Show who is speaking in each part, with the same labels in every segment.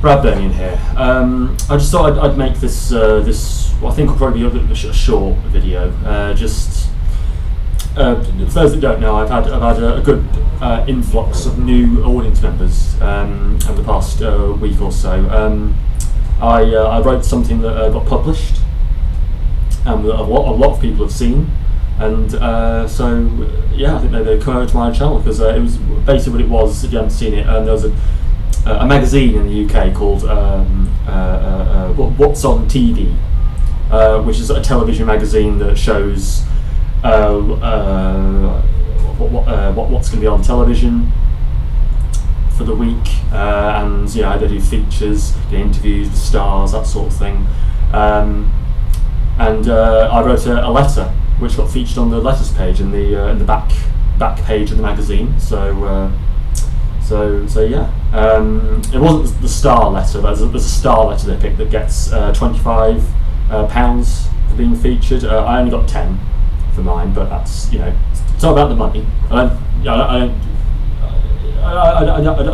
Speaker 1: Bradburnian here. I just thought I'd make this, I think will probably be a bit of a short video. For those that don't know, I've had a good influx of new audience members over the past week or so. I wrote something that got published, and that a lot of people have seen, and so yeah, I think they come over to my channel because it was basically what it was. If you haven't seen it, there was a magazine in the UK called What's on TV, which is a television magazine that shows what's going to be on television for the week, and they do features, get interviews with stars, that sort of thing. And I wrote a letter which got featured on the letters page in the back page of the magazine. So yeah, it wasn't the star letter. There's a star letter they picked that gets £25 for being featured. I only got 10 for mine, but that's it's not about the money. I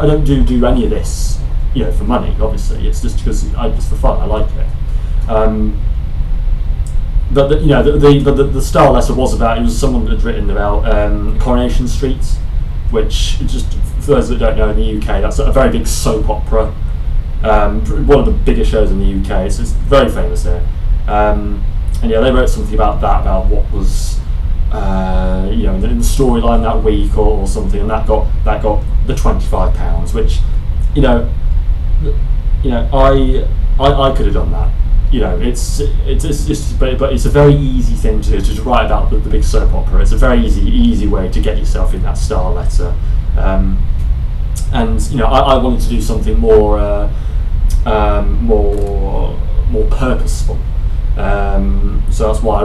Speaker 1: don't do any of this for money. Obviously, it's just because it's for fun. I like it. But the star letter was about. It was someone that had written about Coronation Street, which, just for those that don't know, in the UK, that's a very big soap opera. One of the biggest shows in the UK. It's very famous there. And yeah, they wrote something about that, about what was in the storyline that week or something, and that got the £25, which I could have done that. But it's a very easy thing to write about the big soap opera. It's a very easy way to get yourself in that star letter. And I wanted to do something more purposeful. So that's why I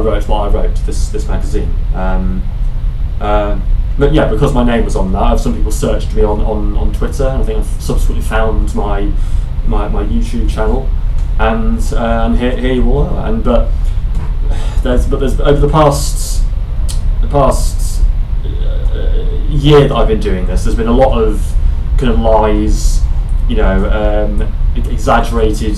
Speaker 1: wrote this magazine. But yeah, because my name was on that, some people searched me on Twitter, and I think I've subsequently found my YouTube channel, and here you all are. But there's over the past year that I've been doing this, there's been a lot of kind of lies, exaggerated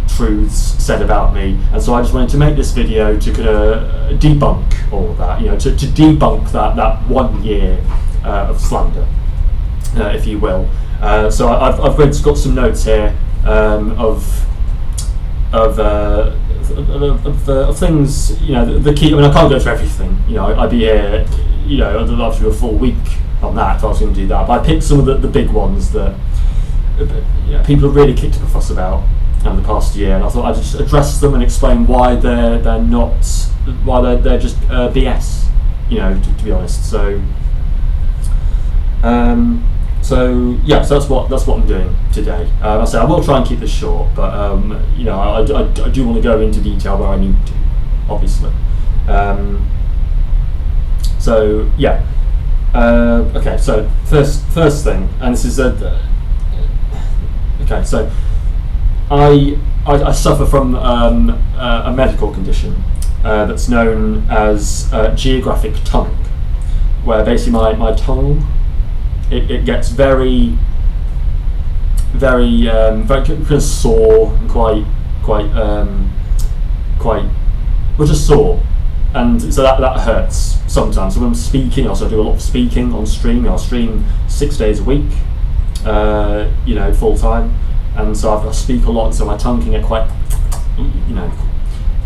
Speaker 1: truths said about me, and so I just wanted to make this video to kind of debunk all of that, to debunk that 1 year of slander, if you will. So I've got some notes here of things, the key. I mean, I can't go through everything. I'd be here, I'd have to do a full week on that if I was going to do that. But I picked some of the big ones that people have really kicked up a fuss about in the past year, and I thought I'd just address them and explain why they're just BS. To be honest. So yeah, so that's what I'm doing today. I say I will try and keep this short, but I do want to go into detail where I need to, obviously. So yeah. Okay. So first thing, and this is okay. So I suffer from a medical condition that's known as geographic tongue, where basically my tongue it gets very kind of sore and quite well, just sore, and so that hurts sometimes. So when I'm speaking, I also do a lot of speaking on stream. I'll stream 6 days a week, full time. And so I speak a lot, so my tongue can get quite,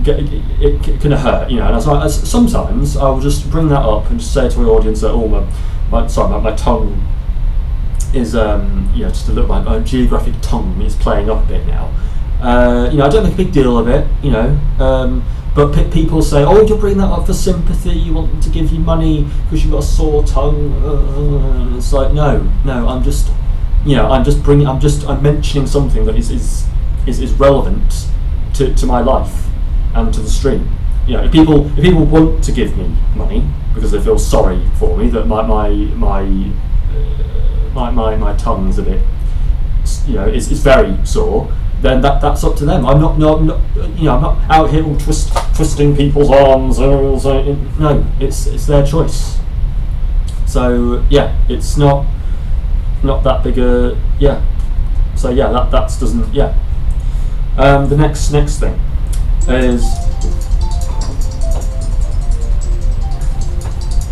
Speaker 1: it can hurt, And so sometimes I will just bring that up and just say to the audience that, my tongue is, just a little, my geographic tongue is playing up a bit now. I don't make a big deal of it, but people say, oh, you're bringing that up for sympathy, you want them to give you money because you've got a sore tongue. It's like, no, I'm just. I'm mentioning something that is relevant to my life and to the stream. If people want to give me money because they feel sorry for me that my tongue's a bit, is very sore, then that's up to them. I'm not out here all twisting people's arms. No, it's their choice. So yeah, it's not that big a So yeah, that doesn't, yeah. The next thing is,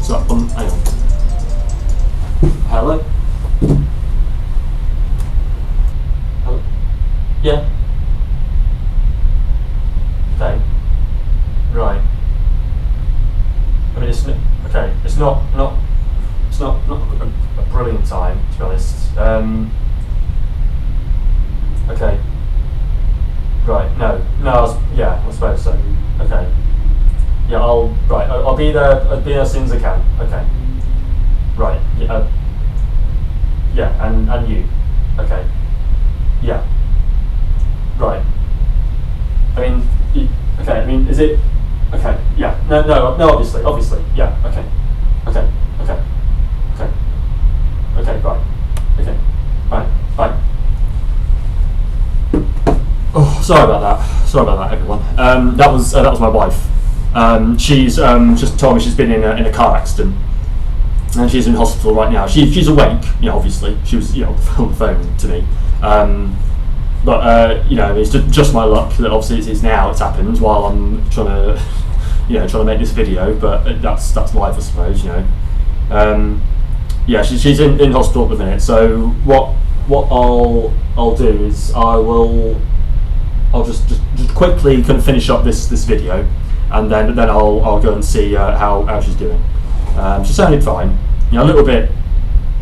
Speaker 1: so hang on. Hello? Hello? Yeah. Okay. Right. I mean, it's okay. It's not a brilliant time, to be honest. Okay. Right. No. Yeah. I suppose so. Okay. Yeah. I'll be there. I'll be there as soon as I can. Okay. Right. Yeah. Yeah. And you. Okay. Yeah. Right. I mean. Okay. I mean, is it? Okay. Yeah. No. Obviously. Yeah. Okay. Okay. Right. Okay. Bye. Oh, sorry about that, everyone. That was my wife. She's just told me she's been in a car accident, and she's in hospital right now. She's awake, obviously. She was, on the phone to me. But it's just my luck that obviously it's happened while I'm trying to make this video. But that's life, I suppose. Yeah, she's in hospital at the minute. So what I'll do is I'll just quickly kind of finish up this video, and then I'll go and see how she's doing. She sounded fine. A little bit.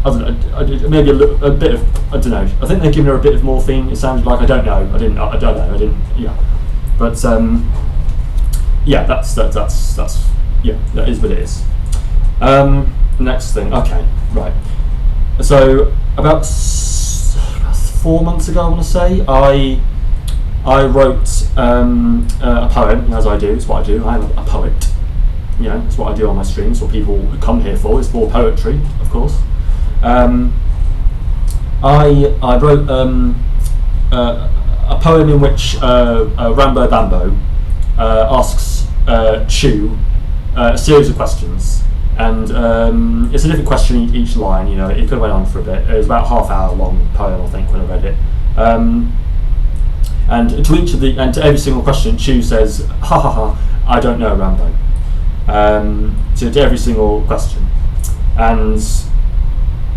Speaker 1: I don't know. Maybe a bit of. I don't know. I think they've given her a bit of morphine. It sounded like. I don't know. I don't know. Yeah. But yeah, that's yeah. That is what it is. Next thing. Okay. Right. So about 4 months ago, I want to say, I wrote a poem, as I do. It's what I do. I'm a poet. It's what I do on my streams. What people come here for is for poetry, of course. I wrote a poem in which Rambo Bambo asks Chu a series of questions, and it's a different question each line. It could have went on for a bit. It was about half-hour long poem, I think, when I read it. And to every single question, Chu says, "Ha ha ha, I don't know, Rambo." To every single question, and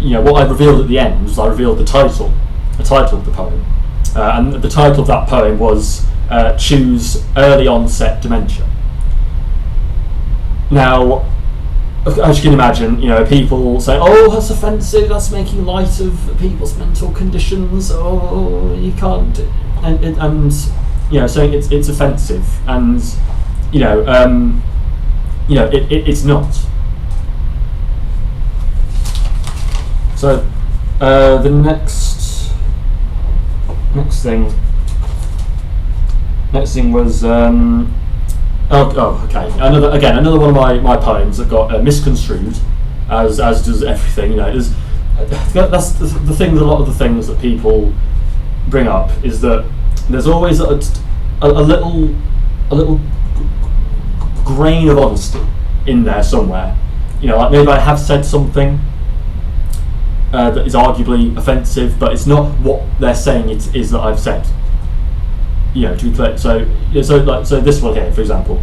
Speaker 1: what I revealed at the end was I revealed the title of the poem, and the title of that poem was Chu's Early Onset Dementia. Now, as you can imagine, people say, "Oh, that's offensive. That's making light of people's mental conditions. Oh, you can't," and saying it's offensive, and it's not. So the next thing was okay. Another one of my poems that got misconstrued, as does everything. That's the thing. A lot of the things that people bring up is that there's always a little grain of honesty in there somewhere. Like maybe I have said something that is arguably offensive, but it's not what they're saying it is that I've said. To be clear. So this one here, for example,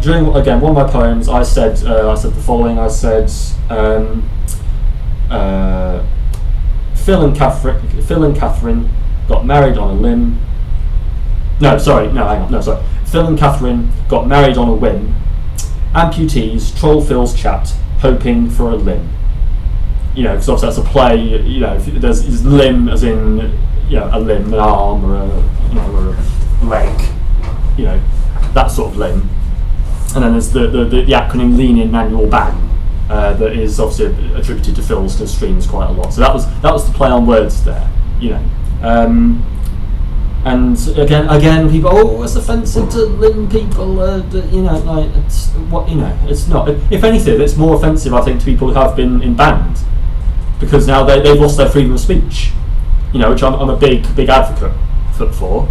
Speaker 1: during one of my poems, I said the following. I said, Phil and Catherine got married on a limb. No, sorry. No, hang on. No, sorry. Phil and Catherine got married on a whim. Amputees troll Phil's chat, hoping for a limb. Because obviously that's a play. There's limb as in a limb, an arm, or a leg. That sort of limb. And then there's the acronym Lean In Manual Bang, that is obviously attributed to Phil's streams quite a lot. So that was the play on words there. And again, people, oh, it's offensive to limb people. It's what it's not. If anything, it's more offensive, I think, to people who have been in band, because now they've lost their freedom of speech. Which I'm a big advocate for.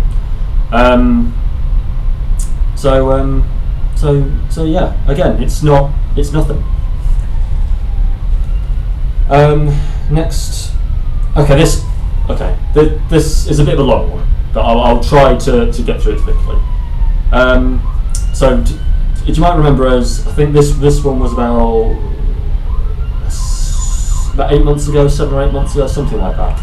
Speaker 1: So yeah. Again, it's nothing. Next, okay, this. Okay, this is a bit of a long one, but I'll try to get through it quickly. So you might remember as, I think this one was about 8 months ago, 7 or 8 months ago, something like that.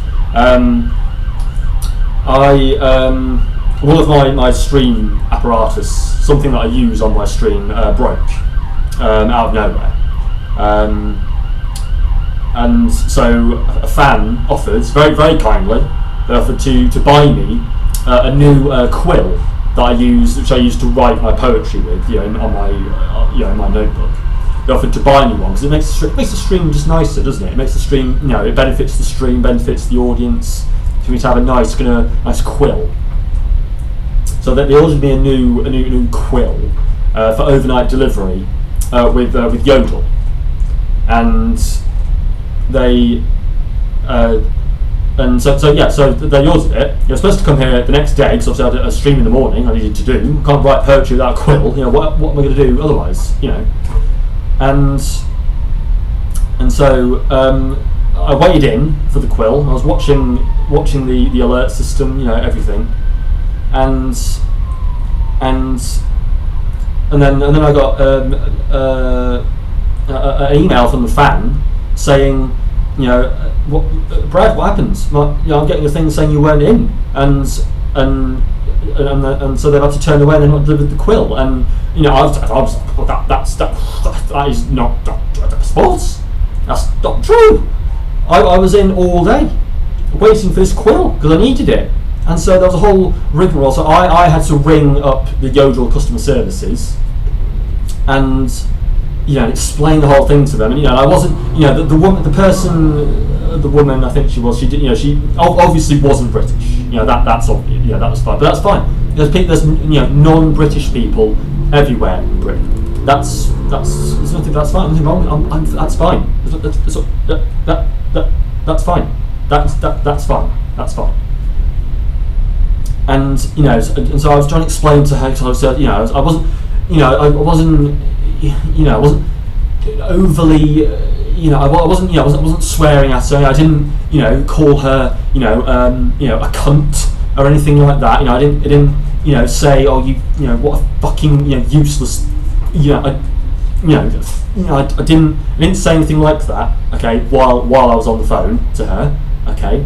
Speaker 1: One of my stream apparatus, something that I use on my stream, broke out of nowhere. And so a fan offered, very, very kindly, they offered to buy me a new quill that which I use to write my poetry with, on my in my notebook. They offered to buy me one because it makes the stream just nicer, doesn't it? It makes the stream, it benefits the stream, benefits the audience. For me to have a nice quill. So that they ordered me a new quill for overnight delivery with Yodel, and they so they ordered it. You're supposed to come here the next day because obviously I had a stream in the morning. I needed to do. Can't write poetry without a quill. What am I going to do otherwise? And so I waited in for the quill. I was watching the alert system, everything, and then I got an email from the fan saying, Brad, what happens? I'm getting a thing saying you weren't in, and so they've had to turn away and they've not delivered the quill. And I was like, that is not false. That's not true. I was in all day waiting for this quill because I needed it, and so there was a whole rigmarole. So I had to ring up the Yodel customer services and explain the whole thing to them. And I wasn't, the woman I think she she obviously wasn't British. That's obvious. That was fine, but that's fine. There's non-British people everywhere in Britain. There's nothing. That's fine. Nothing wrong. That's fine. That's fine. That's fine. That's fine. And and so I was trying to explain to her. So I wasn't overly. I wasn't swearing at her. I didn't call her a cunt or anything like that. I didn't say, oh, what a fucking useless. I didn't say anything like that. Okay, while I was on the phone to her. Okay,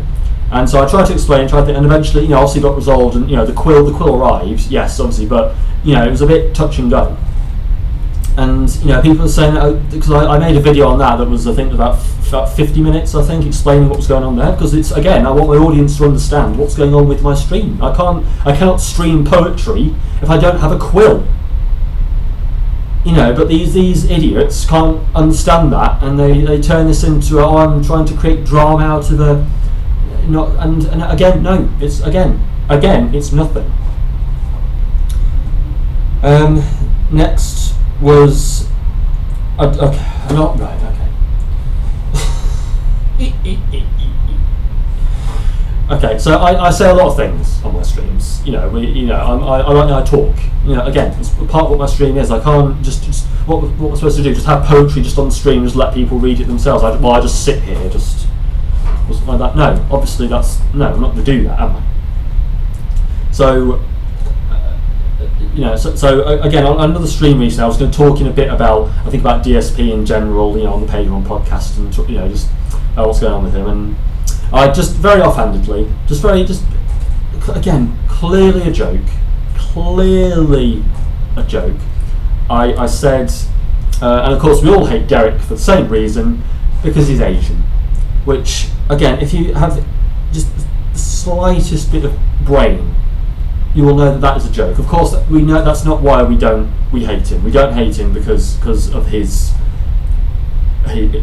Speaker 1: and so I tried to explain, and eventually, obviously got resolved, and the quill arrived. Yes, obviously, but it was a bit touch and go. And people were saying because I made a video on that was, I think, about 50 minutes, I think, explaining what was going on there, because it's, again, I want my audience to understand what's going on with my stream. I cannot stream poetry if I don't have a quill. But these idiots can't understand that, and they turn this into I'm trying to create drama out of a and again, no, it's again it's nothing. Next was okay, not right. Okay. Okay, so I say a lot of things on my streams. I talk. Again, it's part of what my stream is. I can't just what we're supposed to do. Just have poetry just on the stream, just let people read it themselves. I just sit here, just like that. No, obviously I'm not going to do that, am I? So, so again, on another stream recently, I was going to talk in a bit about DSP in general, on the Page One podcast, and just what's going on with him. And I just very offhandedly, again, clearly a joke. I said, and of course we all hate Derich for the same reason, because he's Asian. Which, again, if you have just the slightest bit of brain, you will know that is a joke. Of course, we know that's not why we hate him. We don't hate him because of his. It's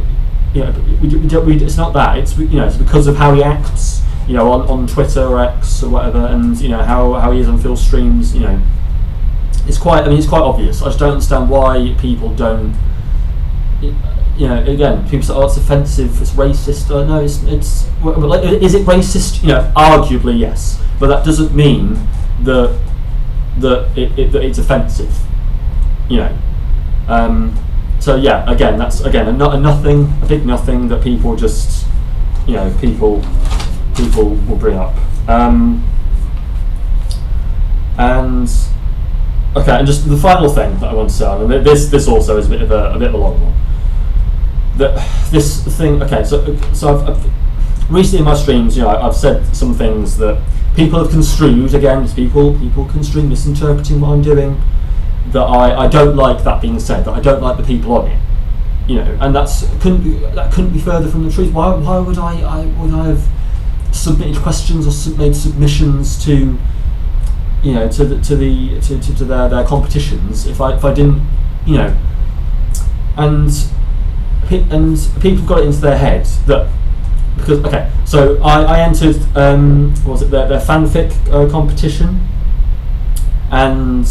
Speaker 1: not that. It's it's because of how he acts. On Twitter or X or whatever, and how he is on Phil streams. It's quite obvious. I just don't understand why people don't. Again, people say, "Oh, it's offensive. It's racist." No, it's. Is it racist? Arguably yes, but that doesn't mean that it's offensive. So yeah, again, that's a big nothing that people just, people people will bring up. And okay, and just the final thing that I want to say, and this also is a bit of a long one. This thing, okay, so I've recently in my streams, you know, I've said some things that people have construed, again, people construe, misinterpreting what I'm doing, that I don't like that being said, that I don't like the people on it, you know, and that couldn't be further from the truth. Why would I have submitted questions or made submissions to, you know, to their competitions if I didn't, you know, and people got it into their heads that because okay, so I entered what was it their fanfic competition, and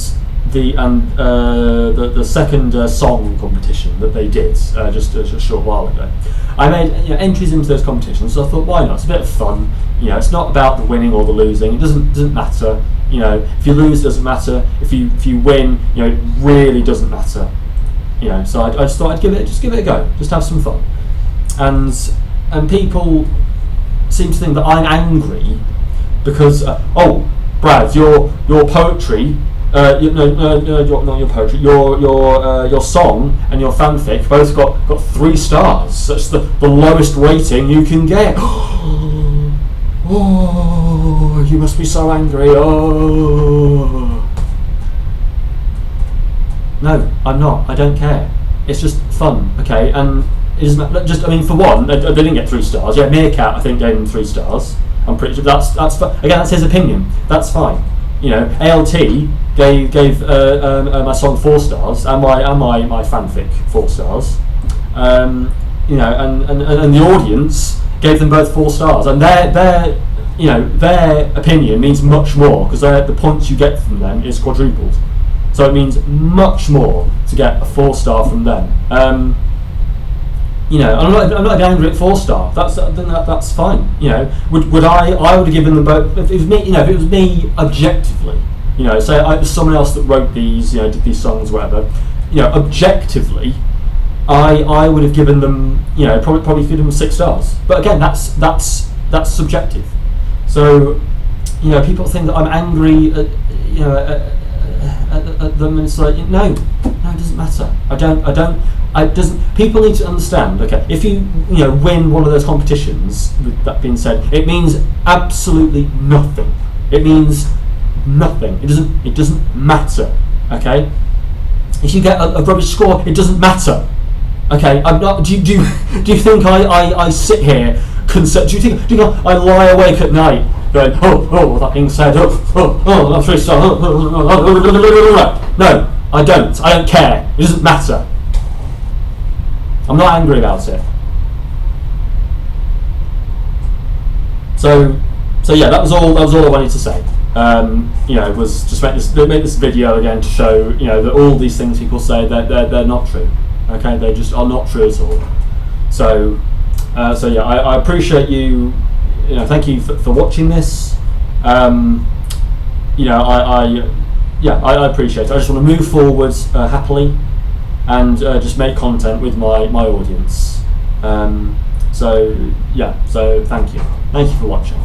Speaker 1: the second song competition that they did just a short while ago. I made entries into those competitions, so I thought, why not? It's a bit of fun. You know, it's not about the winning or the losing. It doesn't matter. You know, if you lose, it doesn't matter. If you win, you know, it really doesn't matter. You know, so I just thought I'd give it a go, just have some fun, and people seem to think that I'm angry because oh, Brad, your poetry. Not your poetry. Your song and your fanfic both got 3 stars. That's the lowest rating you can get. Oh, you must be so angry. Oh, no, I'm not. I don't care. It's just fun, okay? And it isn't just. I mean, for one, they didn't get 3 stars. Yeah, Meerkat, I think, gave them 3 stars. I'm pretty sure that's again, that's his opinion. That's fine. You know, ALT gave my song 4 stars and my fanfic 4 stars. You know, and the audience gave them both 4 stars, and their you know, their opinion means much more because the points you get from them is quadrupled. So it means much more to get a 4-star from them. You know, I'm not angry at 4-star. That's fine. You know, would I would have given them both if it was me. You know, if it was me objectively. You know, say it was someone else that wrote these. You know, did these songs, whatever. You know, objectively, I would have given them. You know, probably given them 6 stars. But again, that's subjective. So, you know, people think that I'm angry at, you know, at them, and it's like, no, it doesn't matter. It doesn't. People need to understand. Okay, if you win one of those competitions, with that being said, it means absolutely nothing. It means nothing. It doesn't matter. Okay, if you get a rubbish score, it doesn't matter. Okay, I'm not. Do you think I sit here? Do you think I lie awake at night going, that being said, I'm 3 stars. No, I don't. I don't care. It doesn't matter. I'm not angry about it. So yeah, that was all I wanted to say. You know, was just make this video again to show, you know, that all these things people say they're not true. Okay, they just are not true at all. So yeah, I appreciate you. You know, thank you for watching this. You know, I appreciate it. I just want to move forwards happily and just make content with my audience. So yeah, so thank you for watching.